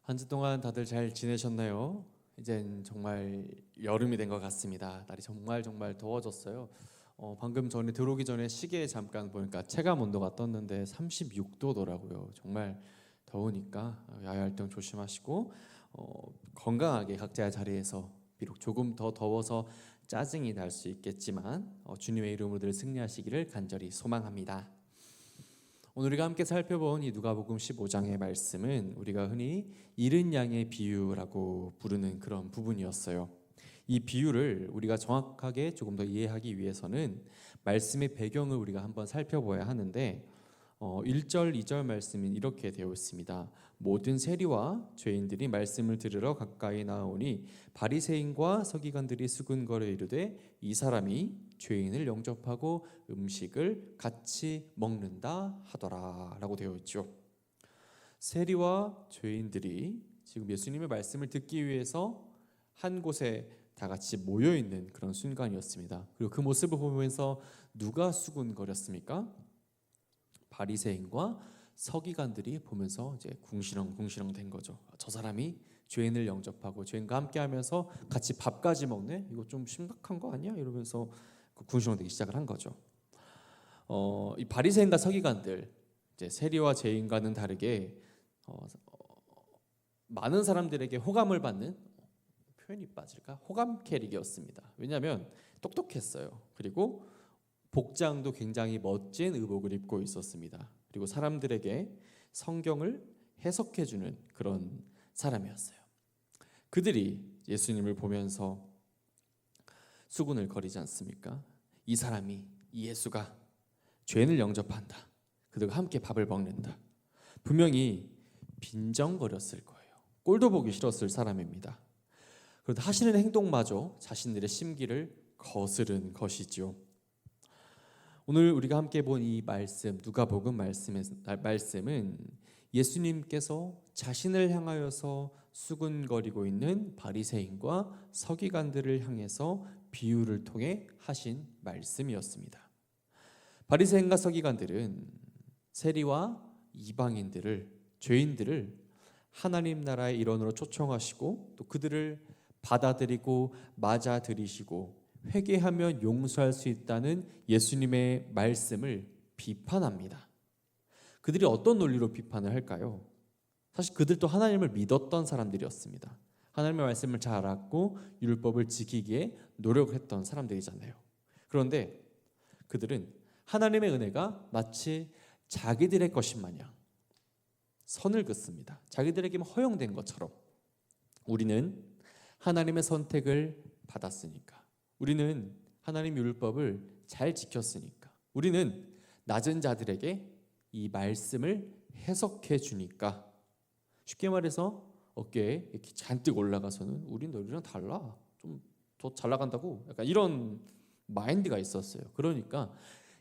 한 주 동안 다들 잘 지내셨나요? 이젠 정말 여름이 된 것 같습니다. 날이 정말 더워졌어요. 방금 전에 들어오기 전에 시계에 잠깐 보니까 체감 온도가 떴는데 36도더라고요. 정말 더우니까 야외 활동 조심하시고 건강하게 각자의 자리에서 비록 조금 더 더워서 짜증이 날 수 있겠지만 주님의 이름으로 늘 승리하시기를 간절히 소망합니다. 오늘 우리가 함께 살펴본 이 누가복음 15장의 말씀은 우리가 흔히 잃은 양의 비유라고 부르는 그런 부분이었어요. 이 비유를 우리가 정확하게 조금 더 이해하기 위해서는 말씀의 배경을 우리가 한번 살펴봐야 하는데 1절, 2절 말씀은 이렇게 되어 있습니다. 모든 세리와 죄인들이 말씀을 들으러 가까이 나오니 바리새인과 서기관들이 수군거려 이르되 이 사람이 죄인을 영접하고 음식을 같이 먹는다 하더라 라고 되어 있죠. 세리와 죄인들이 지금 예수님의 말씀을 듣기 위해서 한 곳에 다 같이 모여 있는 그런 순간이었습니다. 그리고 그 모습을 보면서 누가 수군거렸습니까? 바리새인과 서기관들이 보면서 이제 궁시렁 된 거죠. 저 사람이 죄인을 영접하고 죄인과 함께하면서 같이 밥까지 먹네? 이거 좀 심각한 거 아니야? 이러면서 궁시렁대기 시작을 한 거죠. 이 바리새인과 서기관들, 이제 세리와 죄인과는 다르게 많은 사람들에게 호감을 받는, 표현이 빠질까? 호감 캐릭이었습니다. 왜냐하면 똑똑했어요. 그리고 복장도 굉장히 멋진 의복을 입고 있었습니다. 그리고 사람들에게 성경을 해석해주는 그런 사람이었어요. 그들이 예수님을 보면서 수군을 거리지 않습니까? 이 사람이, 이 예수가 죄인을 영접한다. 그들과 함께 밥을 먹는다. 분명히 빈정거렸을 거예요. 꼴도 보기 싫었을 사람입니다. 그런데 하시는 행동마저 자신들의 심기를 거스른 것이지요. 오늘 우리가 함께 본 이 말씀, 누가복음 말씀은 예수님께서 자신을 향하여서 수군거리고 있는 바리새인과 서기관들을 향해서 비유를 통해 하신 말씀이었습니다. 바리새인과 서기관들은 세리와 이방인들을, 죄인들을 하나님 나라의 일원으로 초청하시고 또 그들을 받아들이고 맞아들이시고 회개하면 용서할 수 있다는 예수님의 말씀을 비판합니다. 그들이 어떤 논리로 비판을 할까요? 사실 그들도 하나님을 믿었던 사람들이었습니다. 하나님의 말씀을 잘 알았고 율법을 지키기에 노력했던 사람들이잖아요. 그런데 그들은 하나님의 은혜가 마치 자기들의 것인 마냥 선을 긋습니다. 자기들에게만 허용된 것처럼 우리는 하나님의 선택을 받았으니까, 우리는 하나님 율법을 잘 지켰으니까, 우리는 낮은 자들에게 이 말씀을 해석해 주니까, 쉽게 말해서 어깨에 이렇게 잔뜩 올라가서는 우린 너희랑 달라, 좀 더 잘 나간다고, 약간 이런 마인드가 있었어요. 그러니까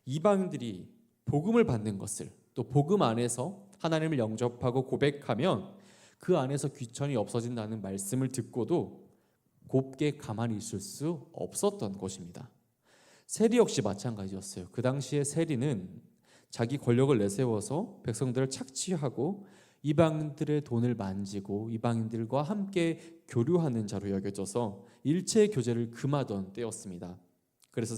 이방인들이 복음을 받는 것을, 또 복음 안에서 하나님을 영접하고 고백하면 그 안에서 귀천이 없어진다는 말씀을 듣고도 곱게 가만히 있을 수 없었던 것입니다. 세리 역시 마찬가지였어요. 그 당시에 세리는 자기 권력을 내세워서 백성들을 착취하고 이방인들의 돈을 만지고 이방인들과 함께 교류하는 자로 여겨져서 일체 교제를 금하던 때였습니다. 그래서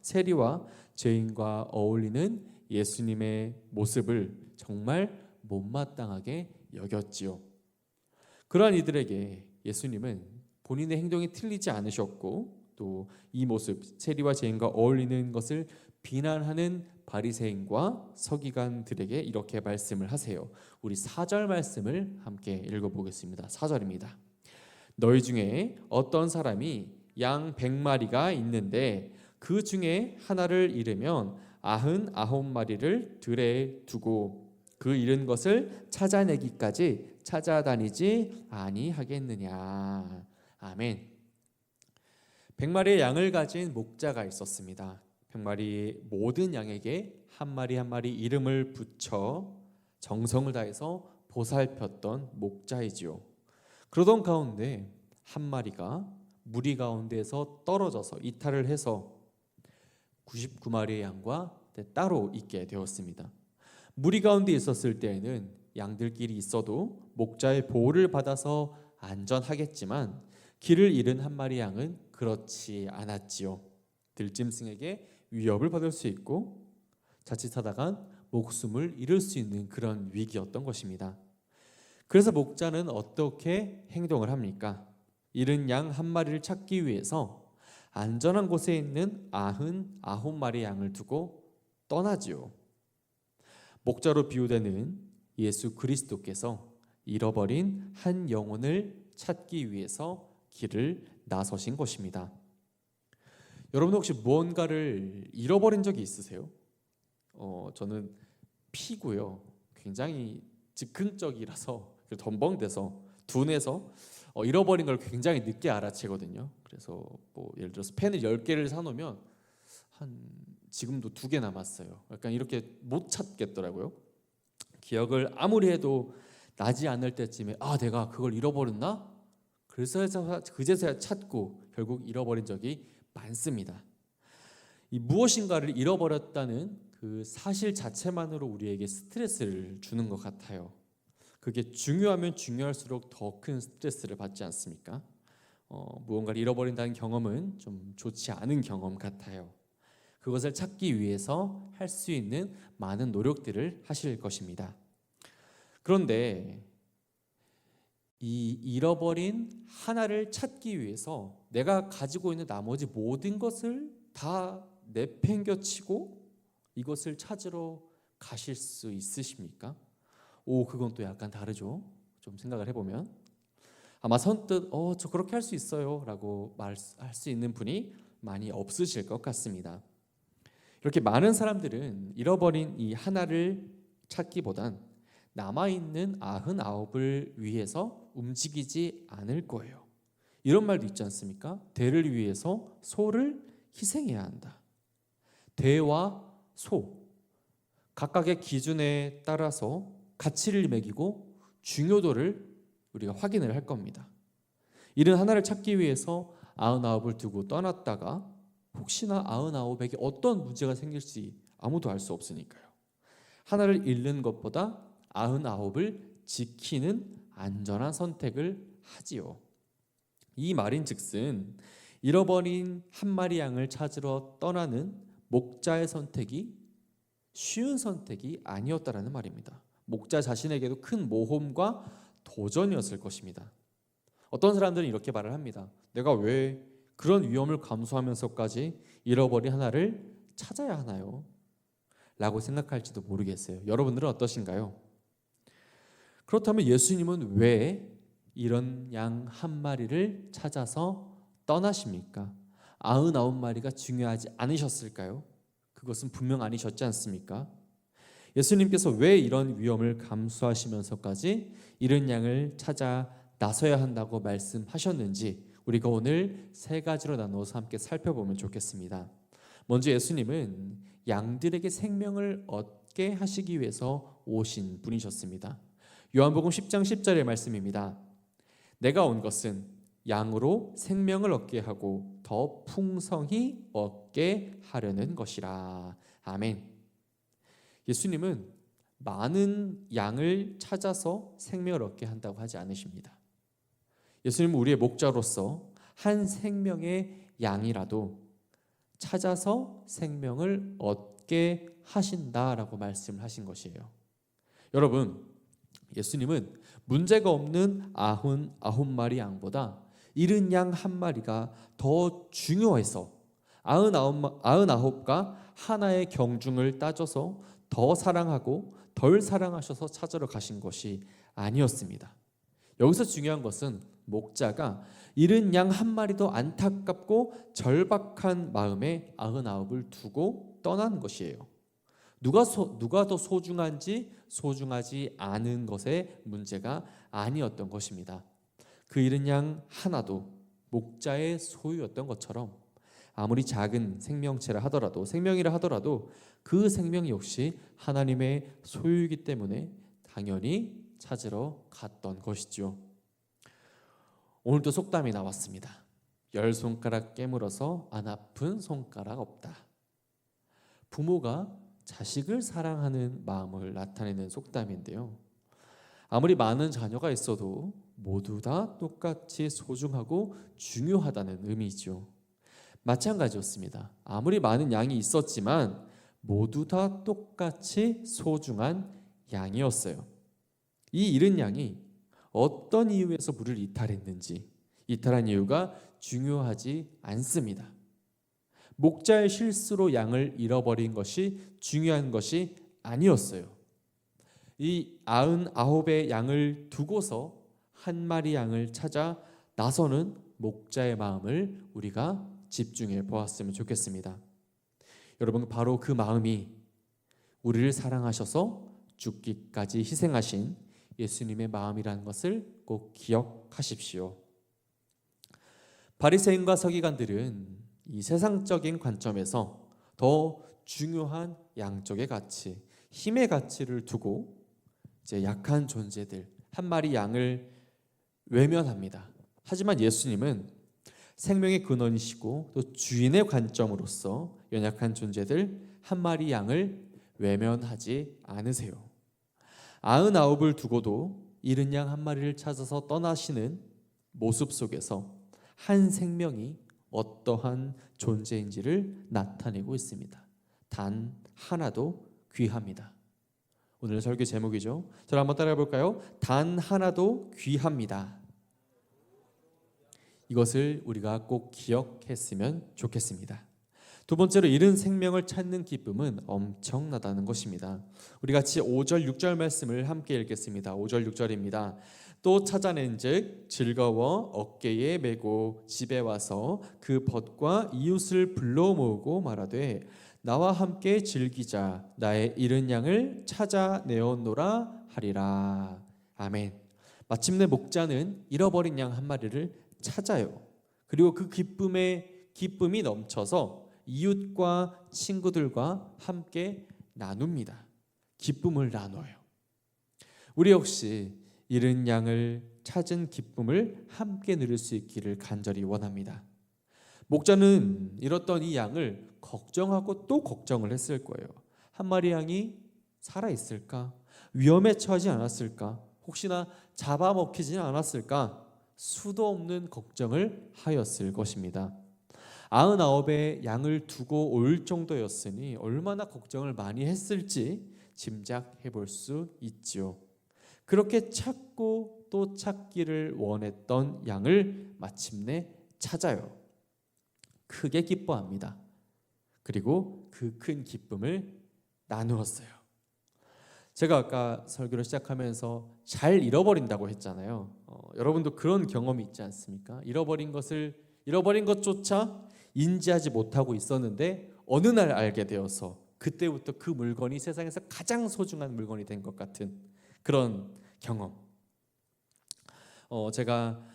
세리와 죄인과 어울리는 예수님의 모습을 정말 못마땅하게 여겼지요. 그러한 이들에게 예수님은 본인의 행동이 틀리지 않으셨고 또 이 모습, 세리와 죄인과 어울리는 것을 비난하는 바리새인과 서기관들에게 이렇게 말씀을 하세요. 우리 4절 말씀을 함께 읽어보겠습니다. 4절입니다. 너희 중에 어떤 사람이 양 100마리가 있는데 그 중에 하나를 잃으면 99마리를 들에 두고 그 잃은 것을 찾아내기까지 찾아다니지 아니하겠느냐. 아멘. 100마리의 양을 가진 목자가 있었습니다. 100마리 모든 양에게 한 마리 한 마리 이름을 붙여 정성을 다해서 보살폈던 목자이지요. 그러던 가운데 한 마리가 무리 가운데에서 떨어져서 이탈을 해서 99마리의 양과 따로 있게 되었습니다. 무리 가운데 있었을 때에는 양들끼리 있어도 목자의 보호를 받아서 안전하겠지만 길을 잃은 한 마리 양은 그렇지 않았지요. 들짐승에게 위협을 받을 수 있고 자칫하다간 목숨을 잃을 수 있는 그런 위기였던 것입니다. 그래서 목자는 어떻게 행동을 합니까? 잃은 양 한 마리를 찾기 위해서 안전한 곳에 있는 99마리 양을 두고 떠나지요. 목자로 비유되는 예수 그리스도께서 잃어버린 한 영혼을 찾기 위해서 길을 나서신 것입니다. 여러분 혹시 무언가를 잃어버린 적이 있으세요? 저는 피고요. 굉장히 즉흥적이라서 덤벙대서 둔해서 잃어버린 걸 굉장히 늦게 알아채거든요. 그래서 뭐 예를 들어서 펜을 10개를 사놓으면 지금도 2개 남았어요. 약간 이렇게 못 찾겠더라고요. 기억을 아무리 해도 나지 않을 때쯤에 내가 그걸 잃어버렸나? 그제서야 찾고 결국 잃어버린 적이 많습니다. 이 무엇인가를 잃어버렸다는 그 사실 자체만으로 우리에게 스트레스를 주는 것 같아요. 그게 중요하면 중요할수록 더 큰 스트레스를 받지 않습니까? 무언가를 잃어버린다는 경험은 좀 좋지 않은 경험 같아요. 그것을 찾기 위해서 할 수 있는 많은 노력들을 하실 것입니다. 그런데 이 잃어버린 하나를 찾기 위해서 내가 가지고 있는 나머지 모든 것을 다 내팽겨치고 이것을 찾으러 가실 수 있으십니까? 그건 또 약간 다르죠. 좀 생각을 해보면 아마 선뜻 저 그렇게 할 수 있어요 라고 말할 수 있는 분이 많이 없으실 것 같습니다. 이렇게 많은 사람들은 잃어버린 이 하나를 찾기보단 남아있는 99을 위해서 움직이지 않을 거예요. 이런 말도 있지 않습니까? 대를 위해서 소를 희생해야 한다. 대와 소 각각의 기준에 따라서 가치를 매기고 중요도를 우리가 확인을 할 겁니다. 이런 하나를 찾기 위해서 99을 두고 떠났다가 혹시나 99에게 어떤 문제가 생길지 아무도 알 수 없으니까요. 하나를 잃는 것보다 99을 지키는 안전한 선택을 하지요. 이 말인즉슨 잃어버린 한 마리 양을 찾으러 떠나는 목자의 선택이 쉬운 선택이 아니었다라는 말입니다. 목자 자신에게도 큰 모험과 도전이었을 것입니다. 어떤 사람들은 이렇게 말을 합니다. 내가 왜 그런 위험을 감수하면서까지 잃어버린 하나를 찾아야 하나요? 라고 생각할지도 모르겠어요. 여러분들은 어떠신가요? 그렇다면 예수님은 왜 이런 양 한 마리를 찾아서 떠나십니까? 99마리가 중요하지 않으셨을까요? 그것은 분명 아니셨지 않습니까? 예수님께서 왜 이런 위험을 감수하시면서까지 이런 양을 찾아 나서야 한다고 말씀하셨는지 우리가 오늘 3가지로 나누어서 함께 살펴보면 좋겠습니다. 먼저 예수님은 양들에게 생명을 얻게 하시기 위해서 오신 분이셨습니다. 요한복음 10장 10절의 말씀입니다. 내가 온 것은 양으로 생명을 얻게 하고 더 풍성히 얻게 하려는 것이라. 아멘. 예수님은 많은 양을 찾아서 생명을 얻게 한다고 하지 않으십니다. 예수님은 우리의 목자로서 한 생명의 양이라도 찾아서 생명을 얻게 하신다라고 말씀을 하신 것이에요. 여러분, 예수님은 문제가 없는 99마리 양보다 잃은 양 한 마리가 더 중요해서 99과 하나의 경중을 따져서 더 사랑하고 덜 사랑하셔서 찾으러 가신 것이 아니었습니다. 여기서 중요한 것은 목자가 잃은 양 한 마리도 안타깝고 절박한 마음에 99을 두고 떠난 것이에요. 누가 더 소중한지 소중하지 않은 것의 문제가 아니었던 것입니다. 그 잃은 양 하나도 목자의 소유였던 것처럼 아무리 작은 생명체라 하더라도 생명이라 하더라도 그 생명 역시 하나님의 소유이기 때문에 당연히 찾으러 갔던 것이죠. 오늘도 속담이 나왔습니다. 10손가락 깨물어서 안 아픈 손가락 없다. 부모가 자식을 사랑하는 마음을 나타내는 속담인데요. 아무리 많은 자녀가 있어도 모두 다 똑같이 소중하고 중요하다는 의미죠. 마찬가지였습니다. 아무리 많은 양이 있었지만 모두 다 똑같이 소중한 양이었어요. 이 잃은 양이 어떤 이유에서 물을 이탈했는지, 이탈한 이유가 중요하지 않습니다. 목자의 실수로 양을 잃어버린 것이 중요한 것이 아니었어요. 이 99의 양을 두고서 한 마리 양을 찾아 나서는 목자의 마음을 우리가 집중해 보았으면 좋겠습니다. 여러분, 바로 그 마음이 우리를 사랑하셔서 죽기까지 희생하신 예수님의 마음이라는 것을 꼭 기억하십시오. 바리새인과 서기관들은 이 세상적인 관점에서 더 중요한 양적의 가치, 힘의 가치를 두고 이제 약한 존재들, 한 마리 양을 외면합니다. 하지만 예수님은 생명의 근원이시고 또 주인의 관점으로서 연약한 존재들 한 마리 양을 외면하지 않으세요. 99을 두고도 잃은 양 한 마리를 찾아서 떠나시는 모습 속에서 한 생명이 어떠한 존재인지를 나타내고 있습니다. 단 하나도 귀합니다. 오늘 설교 제목이죠. 저를 한번 따라해 볼까요? 단 하나도 귀합니다. 이것을 우리가 꼭 기억했으면 좋겠습니다. 두 번째로 잃은 생명을 찾는 기쁨은 엄청나다는 것입니다. 우리 같이 5절 6절 말씀을 함께 읽겠습니다. 5절 6절입니다. 또 찾아낸즉 즐거워 어깨에 메고 집에 와서 그 벗과 이웃을 불러 모으고 말하되 나와 함께 즐기자 나의 잃은 양을 찾아내었노라 하리라. 아멘. 마침내 목자는 잃어버린 양 한 마리를 찾아요. 그리고 그 기쁨이 넘쳐서 이웃과 친구들과 함께 나눕니다. 기쁨을 나눠요. 우리 역시 잃은 양을 찾은 기쁨을 함께 누릴 수 있기를 간절히 원합니다. 목자는 잃었던 이 양을 걱정하고 또 걱정을 했을 거예요. 한 마리 양이 살아있을까? 위험에 처하지 않았을까? 혹시나 잡아먹히지는 않았을까? 수도 없는 걱정을 하였을 것입니다. 99의 양을 두고 올 정도였으니 얼마나 걱정을 많이 했을지 짐작해 볼 수 있죠. 그렇게 찾고 또 찾기를 원했던 양을 마침내 찾아요. 크게 기뻐합니다. 그리고 그 큰 기쁨을 나누었어요. 제가 아까 설교를 시작하면서 잘 잃어버린다고 했잖아요. 여러분도 그런 경험이 있지 않습니까? 잃어버린 것조차 인지하지 못하고 있었는데 어느 날 알게 되어서 그때부터 그 물건이 세상에서 가장 소중한 물건이 된 것 같은 그런 경험. 제가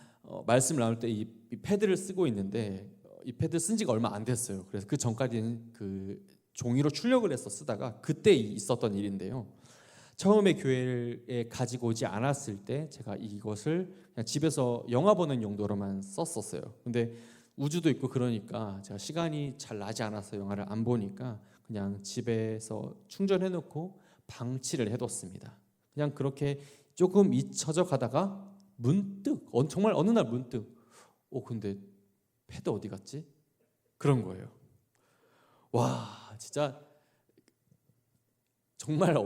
말씀을 나눌 때 이 패드를 쓰고 있는데 이 패드 쓴 지가 얼마 안 됐어요. 그래서 그 전까지는 그 종이로 출력을 해서 쓰다가 그때 있었던 일인데요. 처음에 교회에 가지고 오지 않았을 때 제가 이것을 그냥 집에서 영화 보는 용도로만 썼었어요. 근데 우주도 있고 그러니까 제가 시간이 잘 나지 않아서 영화를 안 보니까 그냥 집에서 충전해 놓고 방치를 해뒀습니다. 그냥 그렇게 조금 잊혀져 가다가 문득 정말 어느 날 문득 근데 패드 어디 갔지? 그런 거예요. 와, 진짜 정말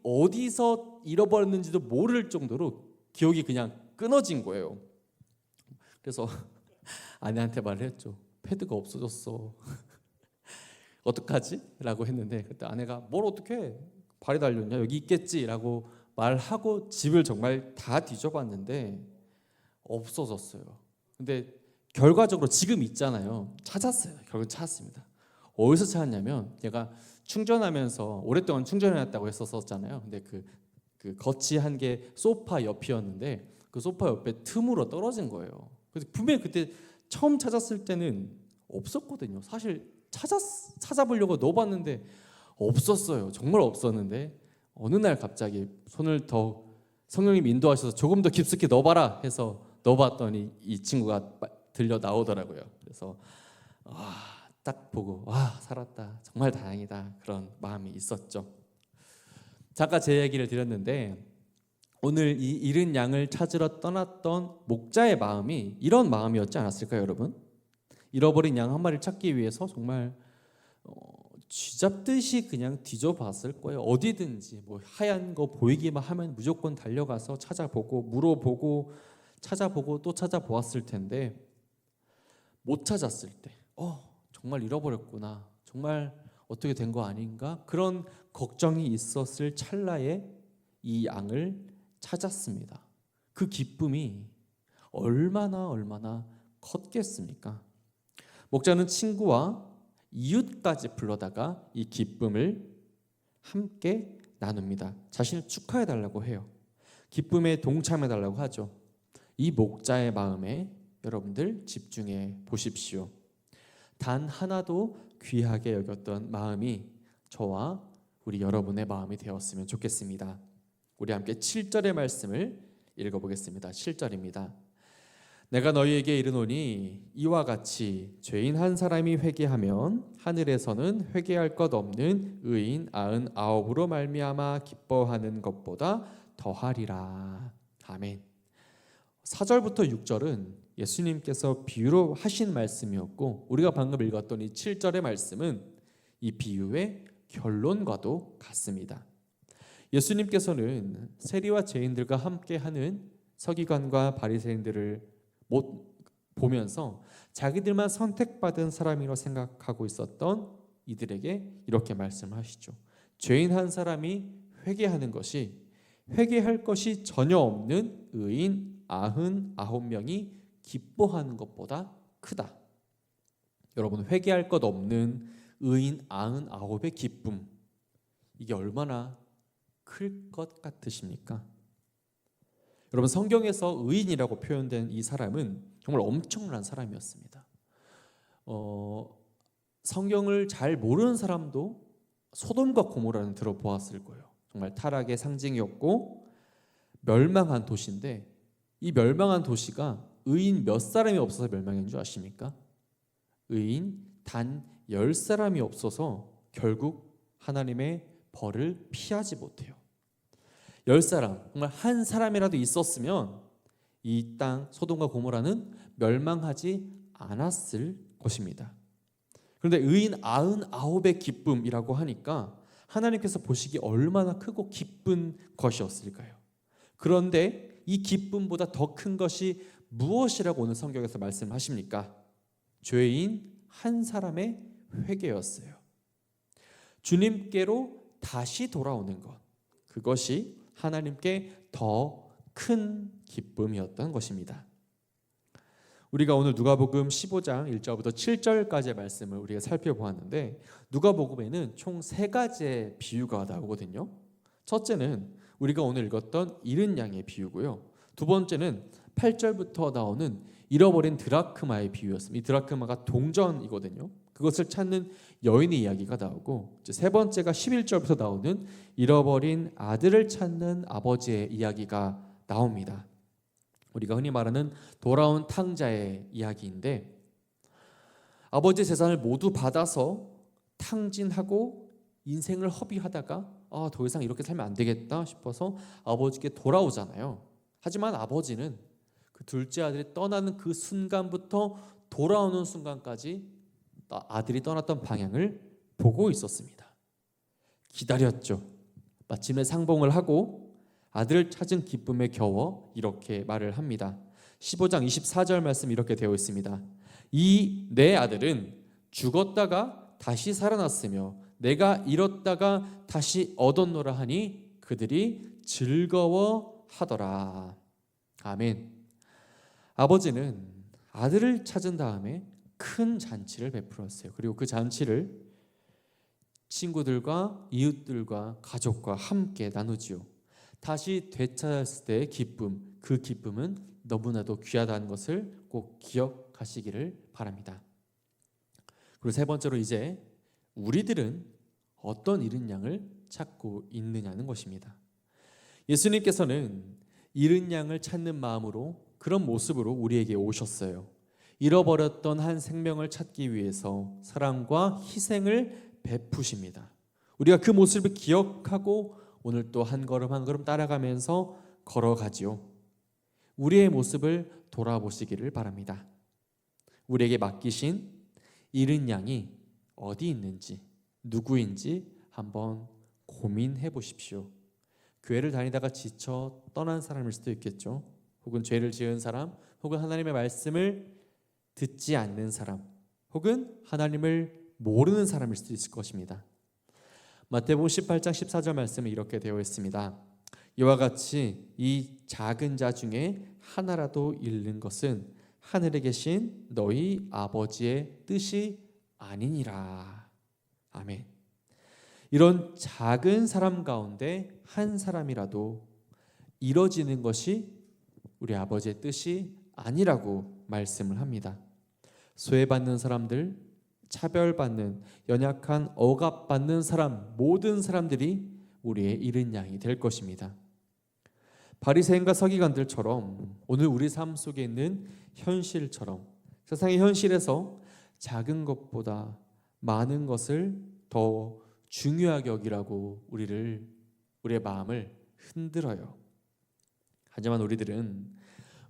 어디서 잃어버렸는지도 모를 정도로 기억이 그냥 끊어진 거예요. 그래서 아내한테 말을 했죠. 패드가 없어졌어. 어떡하지? 라고 했는데 그때 아내가 뭘 어떡해? 발이 달렸냐? 여기 있겠지? 라고 말하고 집을 정말 다 뒤져봤는데 없어졌어요. 근데 결과적으로 지금 있잖아요. 찾았어요. 결국 찾았습니다. 어디서 찾았냐면 제가 충전하면서 오랫동안 충전해놨다고 했었잖아요. 근데 그 거치 한 개 소파 옆이었는데 그 소파 옆에 틈으로 떨어진 거예요. 그래서 분명히 그때 처음 찾았을 때는 없었거든요. 사실 찾아보려고 넣어봤는데 없었어요. 정말 없었는데 어느 날 갑자기 손을 더 성령님이 인도하셔서 조금 더 깊숙이 넣어봐라 해서 넣어봤더니 이 친구가 들려 나오더라고요. 그래서 딱 보고 살았다. 정말 다행이다. 그런 마음이 있었죠. 잠깐 제 얘기를 드렸는데 오늘 이 잃은 양을 찾으러 떠났던 목자의 마음이 이런 마음이었지 않았을까요, 여러분? 잃어버린 양 한 마리를 찾기 위해서 정말 쥐잡듯이 그냥 뒤져봤을 거예요. 어디든지 뭐 하얀 거 보이기만 하면 무조건 달려가서 찾아보고 물어보고 찾아보고 또 찾아보았을 텐데, 못 찾았을 때 정말 잃어버렸구나, 정말 어떻게 된 거 아닌가, 그런 걱정이 있었을 찰나에 이 양을 찾았습니다. 그 기쁨이 얼마나 컸겠습니까? 목자는 친구와 이웃까지 불러다가 이 기쁨을 함께 나눕니다. 자신을 축하해 달라고 해요. 기쁨에 동참해 달라고 하죠. 이 목자의 마음에 여러분들 집중해 보십시오. 단 하나도 귀하게 여겼던 마음이 저와 우리 여러분의 마음이 되었으면 좋겠습니다. 우리 함께 7절의 말씀을 읽어보겠습니다. 7절입니다. 내가 너희에게 이르노니 이와 같이 죄인 한 사람이 회개하면 하늘에서는 회개할 것 없는 의인 99으로 말미암아 기뻐하는 것보다 더하리라. 아멘. 4절부터 6절은 예수님께서 비유로 하신 말씀이었고, 우리가 방금 읽었던 이 7절의 말씀은 이 비유의 결론과도 같습니다. 예수님께서는 세리와 죄인들과 함께하는 서기관과 바리새인들을 못 보면서 자기들만 선택받은 사람이라고 생각하고 있었던 이들에게 이렇게 말씀하시죠. 죄인 한 사람이 회개하는 것이 회개할 것이 전혀 없는 의인 99명이 기뻐하는 것보다 크다. 여러분, 회개할 것 없는 의인 99의 기쁨, 이게 얼마나 클 것 같으십니까? 여러분, 성경에서 의인이라고 표현된 이 사람은 정말 엄청난 사람이었습니다. 성경을 잘 모르는 사람도 소돔과 고모라는 들어보았을 거예요. 정말 타락의 상징이었고 멸망한 도시인데, 이 멸망한 도시가 의인 몇 사람이 없어서 멸망한 줄 아십니까? 의인 단 10사람이 없어서 결국 하나님의 벌을 피하지 못해요. 10사람, 정말 한 사람이라도 있었으면 이 땅 소돔과 고모라는 멸망하지 않았을 것입니다. 그런데 의인 99의 기쁨이라고 하니까 하나님께서 보시기 얼마나 크고 기쁜 것이었을까요? 그런데 이 기쁨보다 더 큰 것이 무엇이라고 오늘 성경에서 말씀하십니까? 죄인 한 사람의 회개였어요. 주님께로 다시 돌아오는 것, 그것이 하나님께 더 큰 기쁨이었던 것입니다. 우리가 오늘 누가복음 15장 1절부터 7절까지의 말씀을 우리가 살펴보았는데, 누가복음에는 총 3가지의 비유가 나오거든요. 첫째는 우리가 오늘 읽었던 잃은 양의 비유고요. 두 번째는 8절부터 나오는 잃어버린 드라크마의 비유였습니다. 이 드라크마가 동전이거든요. 그것을 찾는 여인의 이야기가 나오고, 이제 세 번째가 11절부터 나오는 잃어버린 아들을 찾는 아버지의 이야기가 나옵니다. 우리가 흔히 말하는 돌아온 탕자의 이야기인데, 아버지의 재산을 모두 받아서 탕진하고 인생을 허비하다가 더 이상 이렇게 살면 안 되겠다 싶어서 아버지께 돌아오잖아요. 하지만 아버지는 그 둘째 아들이 떠나는 그 순간부터 돌아오는 순간까지 아들이 떠났던 방향을 보고 있었습니다. 기다렸죠. 마침내 상봉을 하고 아들을 찾은 기쁨에 겨워 이렇게 말을 합니다. 15장 24절 말씀 이렇게 되어 있습니다. 이 내 아들은 죽었다가 다시 살아났으며 내가 잃었다가 다시 얻었노라 하니 그들이 즐거워하더라. 아멘. 아버지는 아들을 찾은 다음에 큰 잔치를 베풀었어요. 그리고 그 잔치를 친구들과 이웃들과 가족과 함께 나누지요. 다시 되찾았을 때의 기쁨, 그 기쁨은 너무나도 귀하다는 것을 꼭 기억하시기를 바랍니다. 그리고 세 번째로, 이제 우리들은 어떤 잃은 양을 찾고 있느냐는 것입니다. 예수님께서는 잃은 양을 찾는 마음으로, 그런 모습으로 우리에게 오셨어요. 잃어버렸던 한 생명을 찾기 위해서 사랑과 희생을 베푸십니다. 우리가 그 모습을 기억하고 오늘 또 한 걸음 한 걸음 따라가면서 걸어가지요. 우리의 모습을 돌아보시기를 바랍니다. 우리에게 맡기신 잃은 양이 어디 있는지, 누구인지 한번 고민해 보십시오. 교회를 다니다가 지쳐 떠난 사람일 수도 있겠죠. 혹은 죄를 지은 사람, 혹은 하나님의 말씀을 듣지 않는 사람, 혹은 하나님을 모르는 사람일 수도 있을 것입니다. 마태복음 18장 14절 말씀은 이렇게 되어 있습니다. 이와 같이 이 작은 자 중에 하나라도 잃는 것은 하늘에 계신 너희 아버지의 뜻이 아니니라. 아멘. 이런 작은 사람 가운데 한 사람이라도 이뤄지는 것이 우리 아버지의 뜻이 아니라고 말씀을 합니다. 소외받는 사람들, 차별받는, 연약한, 억압받는 사람, 모든 사람들이 우리의 잃은 양이 될 것입니다. 바리새인과 서기관들처럼 오늘 우리 삶 속에 있는 현실처럼 세상의 현실에서 작은 것보다 많은 것을 더 중요하게 여기라고 우리의 마음을 흔들어요. 하지만 우리들은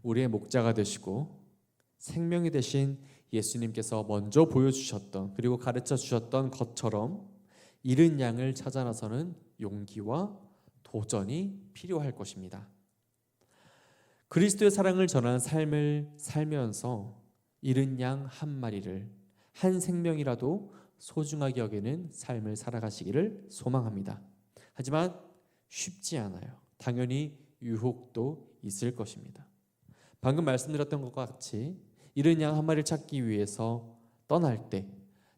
우리의 목자가 되시고 생명이 되신 예수님께서 먼저 보여주셨던 그리고 가르쳐 주셨던 것처럼 잃은 양을 찾아 나서는 용기와 도전이 필요할 것입니다. 그리스도의 사랑을 전하는 삶을 살면서 잃은 양 한 마리를 한 생명이라도 소중하게 여기는 삶을 살아가시기를 소망합니다. 하지만 쉽지 않아요. 당연히 유혹도 있을 것입니다. 방금 말씀드렸던 것과 같이 잃은 양 한 마리를 찾기 위해서 떠날 때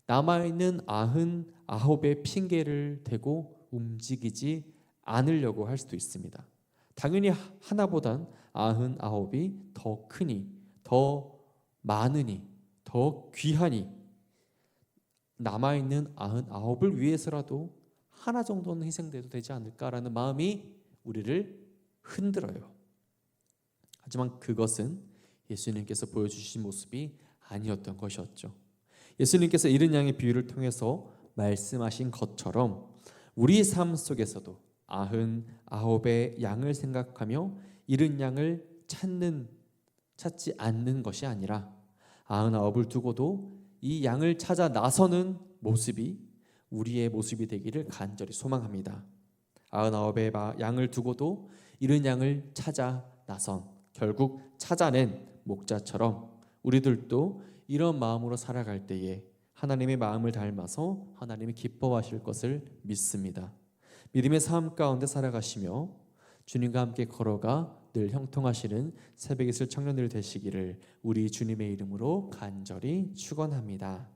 남아있는 99의 핑계를 대고 움직이지 않으려고 할 수도 있습니다. 당연히 하나보단 99이 더 크니, 더 많으니, 더 귀하니 남아있는 99을 위해서라도 하나 정도는 희생돼도 되지 않을까라는 마음이 우리를 흔들어요. 하지만 그것은 예수님께서 보여주신 모습이 아니었던 것이었죠. 예수님께서 잃은 양의 비유를 통해서 말씀하신 것처럼 우리 삶 속에서도 99의 양을 생각하며 잃은 양을 찾지 않는 것이 아니라 99을 두고도 이 양을 찾아 나서는 모습이 우리의 모습이 되기를 간절히 소망합니다. 99의 양을 두고도 잃은 양을 찾아 나선 결국 찾아낸 목자처럼 우리들도 이런 마음으로 살아갈 때에 하나님의 마음을 닮아서 하나님이 기뻐하실 것을 믿습니다. 믿음의 삶 가운데 살아가시며 주님과 함께 걸어가 늘 형통하시는 새벽에 있을 청년들 되시기를 우리 주님의 이름으로 간절히 축원합니다.